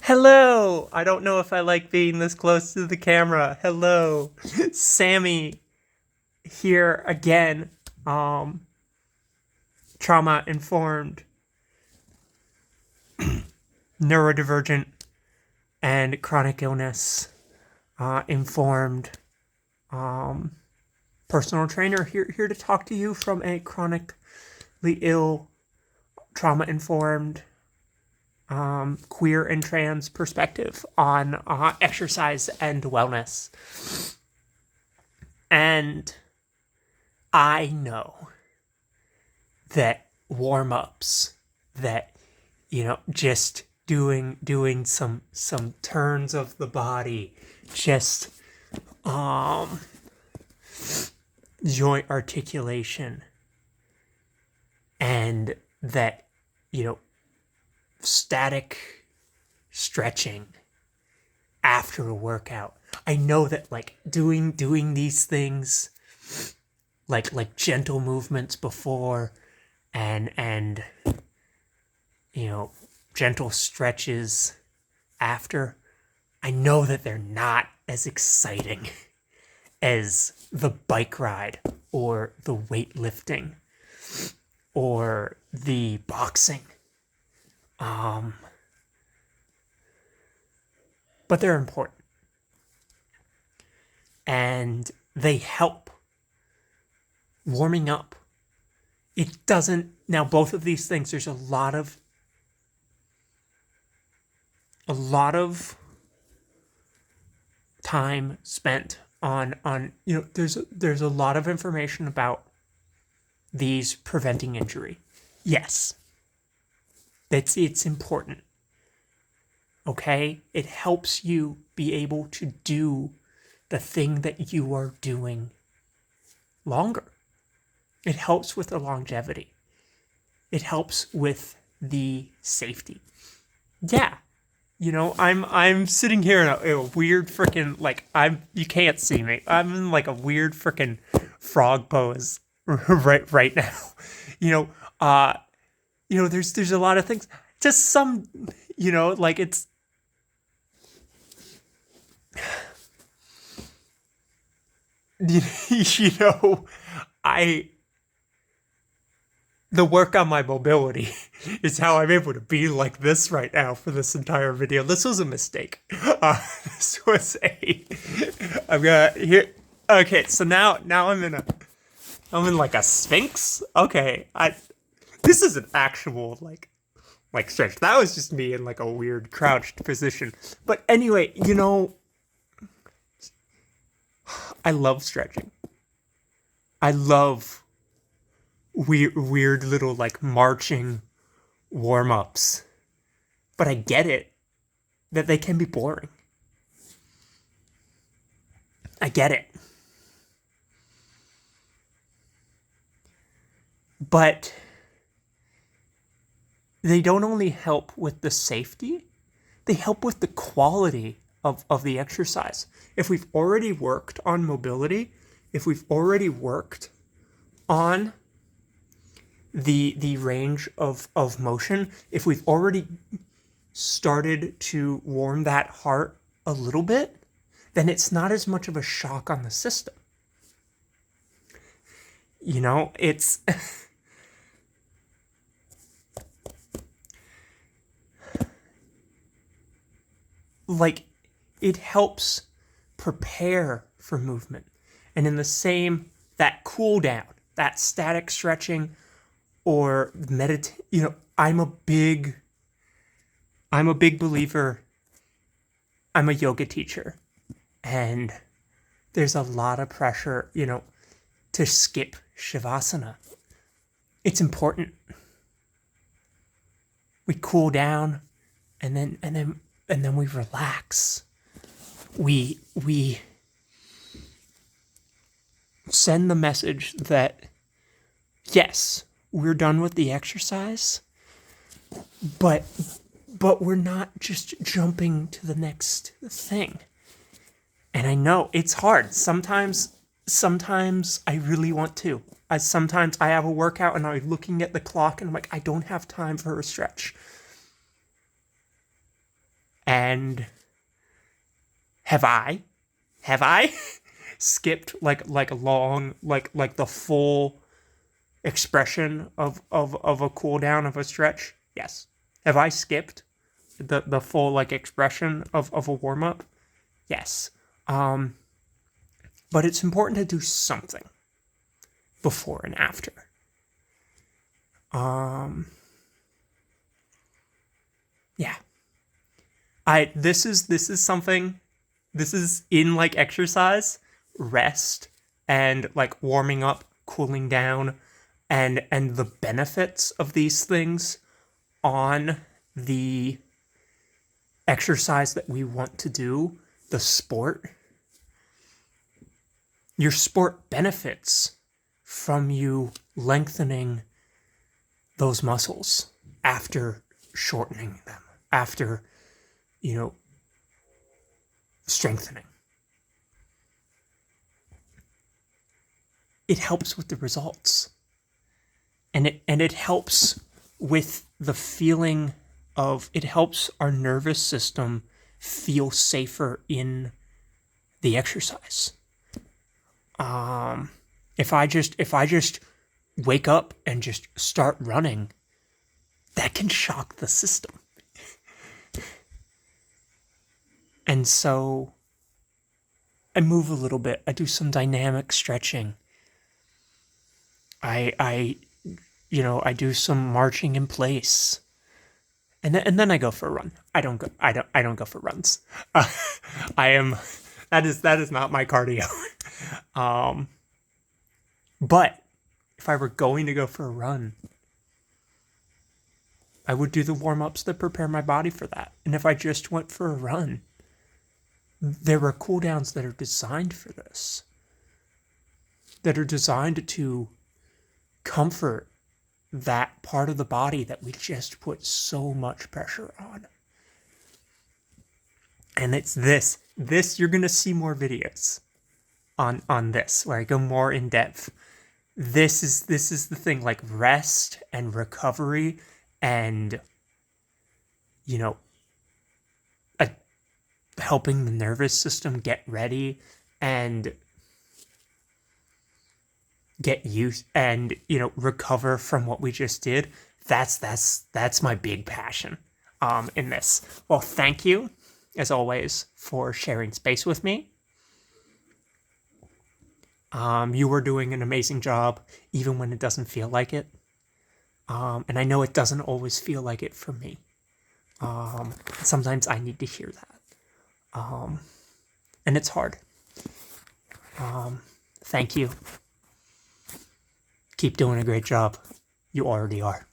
Hello! I don't know if I like being this close to the camera. Hello. Sammy here again. Trauma informed, neurodivergent, and chronic illness informed personal trainer here to talk to you from a chronically ill, trauma informed, queer and trans perspective on exercise and wellness. And I know that warm-ups, that just doing some turns of the body, just joint articulation, and that static stretching after a workout. I know that doing these things, like gentle movements before and gentle stretches after, I know that they're not as exciting as the bike ride or the weightlifting or the boxing. But they're important. And they help. Warming up. It doesn't, now both of these things, there's a lot of time spent on there's a lot of information about these preventing injury. Yes. It's important. Okay? It helps you be able to do the thing that you are doing longer. It helps with the longevity. It helps with the safety. Yeah. I'm sitting here in a weird freaking, you can't see me. I'm in a weird freaking frog pose right now. There's a lot of things. Just some, it's the work on my mobility is how I'm able to be like this right now for this entire video. This was a mistake. This was I'm gonna here. Okay, so now I'm in a sphinx. Okay, this is an actual stretch. That was just me in a weird crouched position. But anyway, I love stretching. I love weird little marching warm-ups. But I get it that they can be boring. I get it. But they don't only help with the safety, they help with the quality of the exercise. If we've already worked on mobility, if we've already worked on the range of motion, if we've already started to warm that heart a little bit, then it's not as much of a shock on the system. It's it helps prepare for movement. And in the same, that cool down, that static stretching or I'm a big believer. I'm a yoga teacher, and there's a lot of pressure, to skip Shavasana. It's important. We cool down and then we relax. We send the message that yes, we're done with the exercise, but we're not just jumping to the next thing. And I know it's hard. Sometimes I really want to. Sometimes I have a workout and I'm looking at the clock and I'm like, I don't have time for a stretch. And have I skipped like a long like the full expression of a cooldown of a stretch? Yes. Have I skipped the full like expression of a warm up? Yes. But it's important to do something before and after. Yeah. This is something, this is in like exercise, rest, and like warming up, cooling down, and the benefits of these things on the exercise that we want to do, the sport. Your sport benefits from you lengthening those muscles after shortening them, after, strengthening. It helps with the results. And it helps with the feeling of, it helps our nervous system feel safer in the exercise. If I just wake up and just start running, that can shock the system. And so I move a little bit. I do some dynamic stretching. I do some marching in place. And then I go for a run. I don't go for runs. That is not my cardio. But if I were going to go for a run, I would do the warm-ups that prepare my body for that. And if I just went for a run, there are cooldowns that are designed for this, that are designed to comfort that part of the body that we just put so much pressure on. And it's this you're going to see more videos on this, where I go more in depth. This is the thing, like rest and recovery and, helping the nervous system get ready and get used and, recover from what we just did. That's my big passion in this. Well, thank you, as always, for sharing space with me. You are doing an amazing job, even when it doesn't feel like it. And I know it doesn't always feel like it for me. Sometimes I need to hear that. And it's hard. Thank you. Keep doing a great job. You already are.